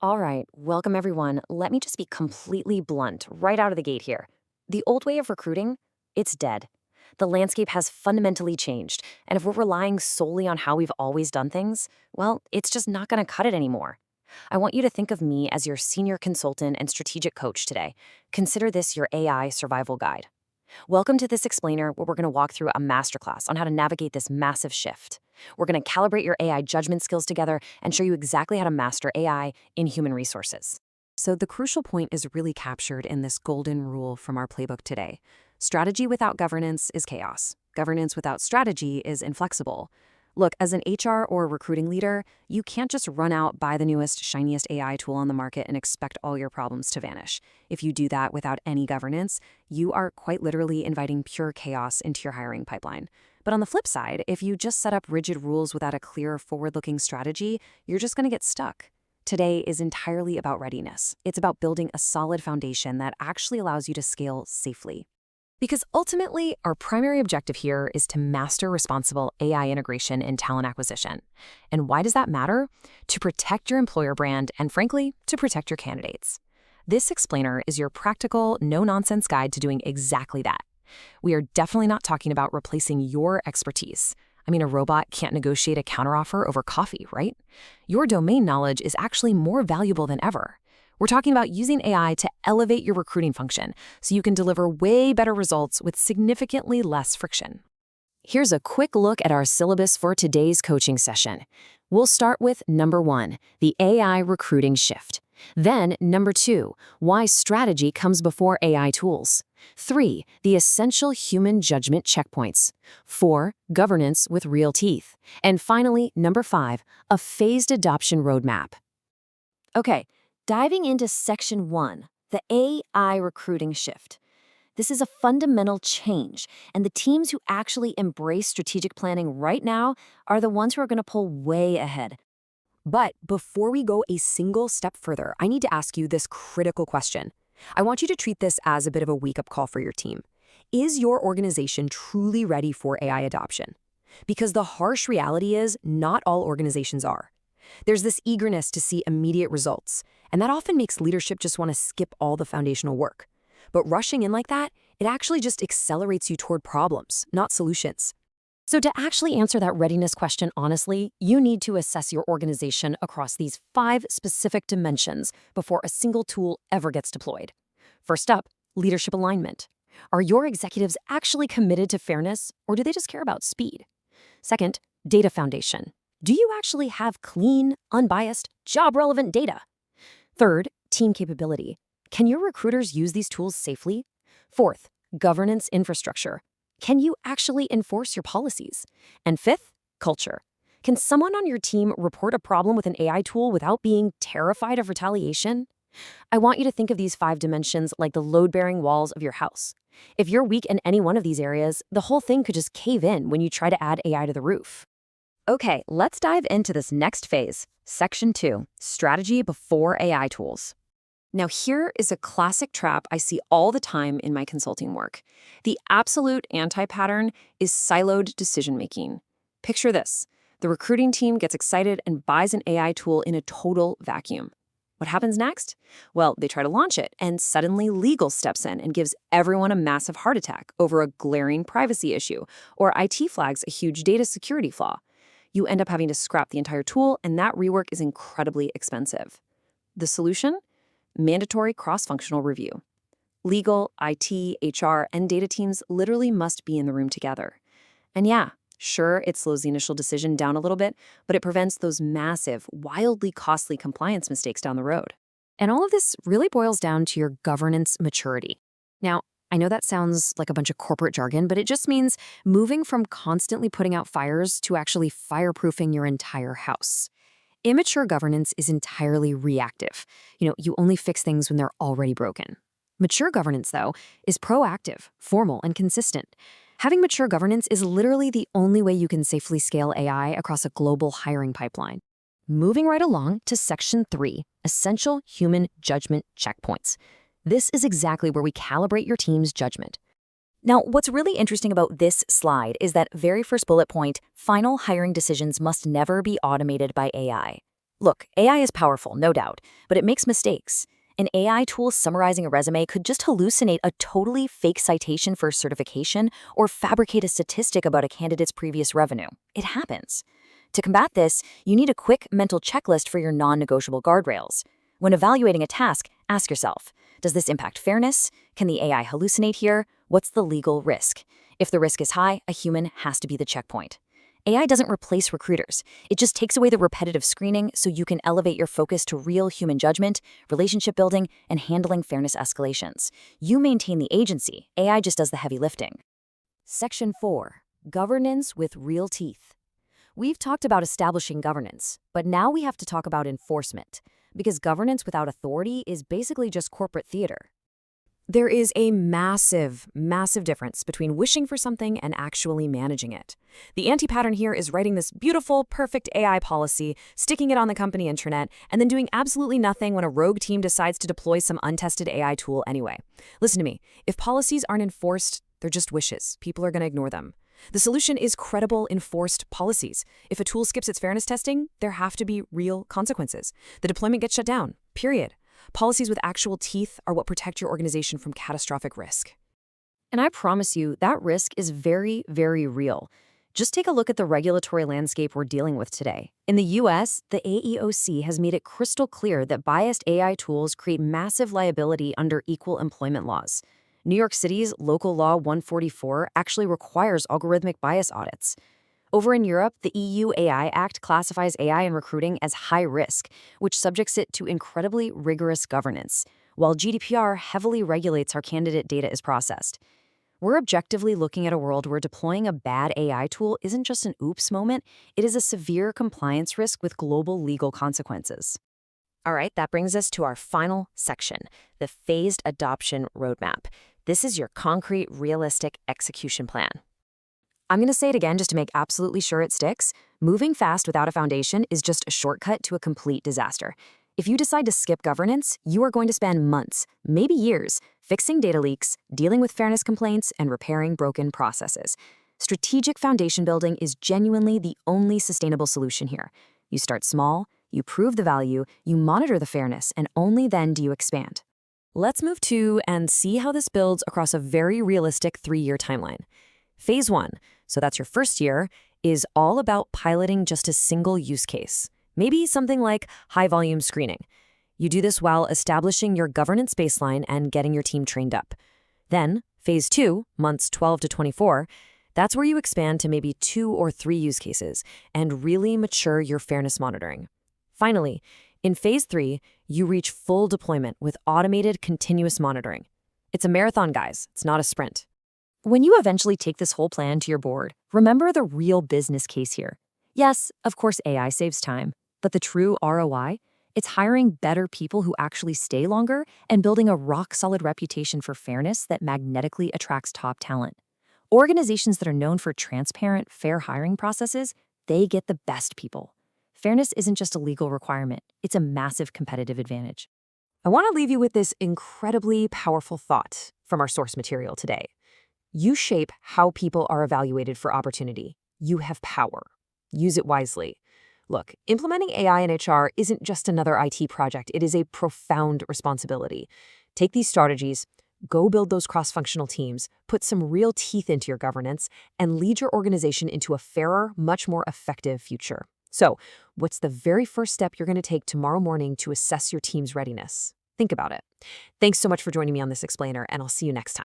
All right, welcome everyone. Let me just be completely blunt right out of the gate here. The old way of recruiting, it's dead. The landscape has fundamentally changed, and if we're relying solely on how we've always done things, well, it's just not going to cut it anymore. I want you to think of me as your senior consultant and strategic coach today. Consider this your AI survival guide. Welcome to this explainer where we're going to walk through a masterclass on how to navigate this massive shift. We're going to calibrate your AI judgment skills together and show you exactly how to master AI in human resources. So the crucial point is really captured in this golden rule from our playbook today. Strategy without governance is chaos. Governance without strategy is inflexible. Look, as an HR or recruiting leader, you can't just run out, buy the newest, shiniest AI tool on the market and expect all your problems to vanish. If you do that without any governance, you are quite literally inviting pure chaos into your hiring pipeline. But on the flip side, if you just set up rigid rules without a clear, forward-looking strategy, you're just going to get stuck. Today is entirely about readiness. It's about building a solid foundation that actually allows you to scale safely. Because ultimately, our primary objective here is to master responsible AI integration in talent acquisition. And why does that matter? To protect your employer brand and, frankly, to protect your candidates. This explainer is your practical, no-nonsense guide to doing exactly that. We are definitely not talking about replacing your expertise. I mean, a robot can't negotiate a counteroffer over coffee, right? Your domain knowledge is actually more valuable than ever. We're talking about using AI to elevate your recruiting function so you can deliver way better results with significantly less friction. Here's a quick look at our syllabus for today's coaching session. We'll start with number 1, the AI recruiting shift. Then number 2, why strategy comes before AI tools. 3, the essential human judgment checkpoints. 4, governance with real teeth. And finally, number 5, a phased adoption roadmap. Okay. Diving into Section 1, the AI recruiting shift. This is a fundamental change, and the teams who actually embrace strategic planning right now are the ones who are going to pull way ahead. But before we go a single step further, I need to ask you this critical question. I want you to treat this as a bit of a wake-up call for your team. Is your organization truly ready for AI adoption? Because the harsh reality is not all organizations are. There's this eagerness to see immediate results, and that often makes leadership just want to skip all the foundational work. But rushing in like that, it actually just accelerates you toward problems, not solutions. So to actually answer that readiness question honestly, you need to assess your organization across these 5 specific dimensions before a single tool ever gets deployed. First up, leadership alignment. Are your executives actually committed to fairness, or do they just care about speed? Second, data foundation. Do you actually have clean, unbiased, job-relevant data? Third, team capability. Can your recruiters use these tools safely? Fourth, governance infrastructure. Can you actually enforce your policies? And fifth, culture. Can someone on your team report a problem with an AI tool without being terrified of retaliation? I want you to think of these 5 dimensions like the load-bearing walls of your house. If you're weak in any one of these areas, the whole thing could just cave in when you try to add AI to the roof. Okay, let's dive into this next phase, Section 2, strategy before AI tools. Now here is a classic trap I see all the time in my consulting work. The absolute anti-pattern is siloed decision-making. Picture this. The recruiting team gets excited and buys an AI tool in a total vacuum. What happens next? Well, they try to launch it, and suddenly legal steps in and gives everyone a massive heart attack over a glaring privacy issue, or IT flags a huge data security flaw. You end up having to scrap the entire tool, and that rework is incredibly expensive. The solution? Mandatory cross-functional review. Legal, IT, HR, and data teams literally must be in the room together. And yeah, sure, it slows the initial decision down a little bit, but it prevents those massive, wildly costly compliance mistakes down the road. And all of this really boils down to your governance maturity. Now, I know that sounds like a bunch of corporate jargon, but it just means moving from constantly putting out fires to actually fireproofing your entire house. Immature governance is entirely reactive. You only fix things when they're already broken. Mature governance, though, is proactive, formal, and consistent. Having mature governance is literally the only way you can safely scale AI across a global hiring pipeline. Moving right along to Section 3, essential human judgment checkpoints. This is exactly where we calibrate your team's judgment. Now, what's really interesting about this slide is that very first bullet point, final hiring decisions must never be automated by AI. Look, AI is powerful, no doubt, but it makes mistakes. An AI tool summarizing a resume could just hallucinate a totally fake citation for a certification or fabricate a statistic about a candidate's previous revenue. It happens. To combat this, you need a quick mental checklist for your non-negotiable guardrails. When evaluating a task, ask yourself, does this impact fairness? Can the AI hallucinate here? What's the legal risk? If the risk is high, a human has to be the checkpoint. AI doesn't replace recruiters. It just takes away the repetitive screening so you can elevate your focus to real human judgment, relationship building, and handling fairness escalations. You maintain the agency. AI just does the heavy lifting. Section 4. Governance with real teeth. We've talked about establishing governance, but now we have to talk about enforcement, because governance without authority is basically just corporate theater. There is a massive, massive difference between wishing for something and actually managing it. The anti-pattern here is writing this beautiful, perfect AI policy, sticking it on the company intranet, and then doing absolutely nothing when a rogue team decides to deploy some untested AI tool anyway. Listen to me, if policies aren't enforced, they're just wishes. People are going to ignore them. The solution is credible, enforced policies. If a tool skips its fairness testing, there have to be real consequences. The deployment gets shut down, period. Policies with actual teeth are what protect your organization from catastrophic risk. And I promise you, that risk is very, very real. Just take a look at the regulatory landscape we're dealing with today. In the US, the AEOC has made it crystal clear that biased AI tools create massive liability under equal employment laws. New York City's Local Law 144 actually requires algorithmic bias audits. Over in Europe, the EU AI Act classifies AI in recruiting as high risk, which subjects it to incredibly rigorous governance, while GDPR heavily regulates how candidate data is processed. We're objectively looking at a world where deploying a bad AI tool isn't just an oops moment, it is a severe compliance risk with global legal consequences. All right, that brings us to our final section, the phased adoption roadmap. This is your concrete, realistic execution plan. I'm going to say it again just to make absolutely sure it sticks. Moving fast without a foundation is just a shortcut to a complete disaster. If you decide to skip governance, you are going to spend months, maybe years, fixing data leaks, dealing with fairness complaints, and repairing broken processes. Strategic foundation building is genuinely the only sustainable solution here. You start small, you prove the value, you monitor the fairness, and only then do you expand. Let's move to and see how this builds across a very realistic 3-year timeline. Phase 1, so that's your first year, is all about piloting just a single use case. Maybe something like high-volume screening. You do this while establishing your governance baseline and getting your team trained up. Then, Phase 2, months 12 to 24, that's where you expand to maybe 2 or 3 use cases and really mature your fairness monitoring. Finally, in Phase 3, you reach full deployment with automated continuous monitoring. It's a marathon, guys. It's not a sprint. When you eventually take this whole plan to your board, remember the real business case here. Yes, of course AI saves time, but the true ROI? It's hiring better people who actually stay longer and building a rock-solid reputation for fairness that magnetically attracts top talent. Organizations that are known for transparent, fair hiring processes, they get the best people. Fairness isn't just a legal requirement, it's a massive competitive advantage. I want to leave you with this incredibly powerful thought from our source material today. You shape how people are evaluated for opportunity. You have power. Use it wisely. Look, implementing AI in HR isn't just another IT project. It is a profound responsibility. Take these strategies, go build those cross-functional teams, put some real teeth into your governance, and lead your organization into a fairer, much more effective future. So, what's the very first step you're going to take tomorrow morning to assess your team's readiness? Think about it. Thanks so much for joining me on this explainer, and I'll see you next time.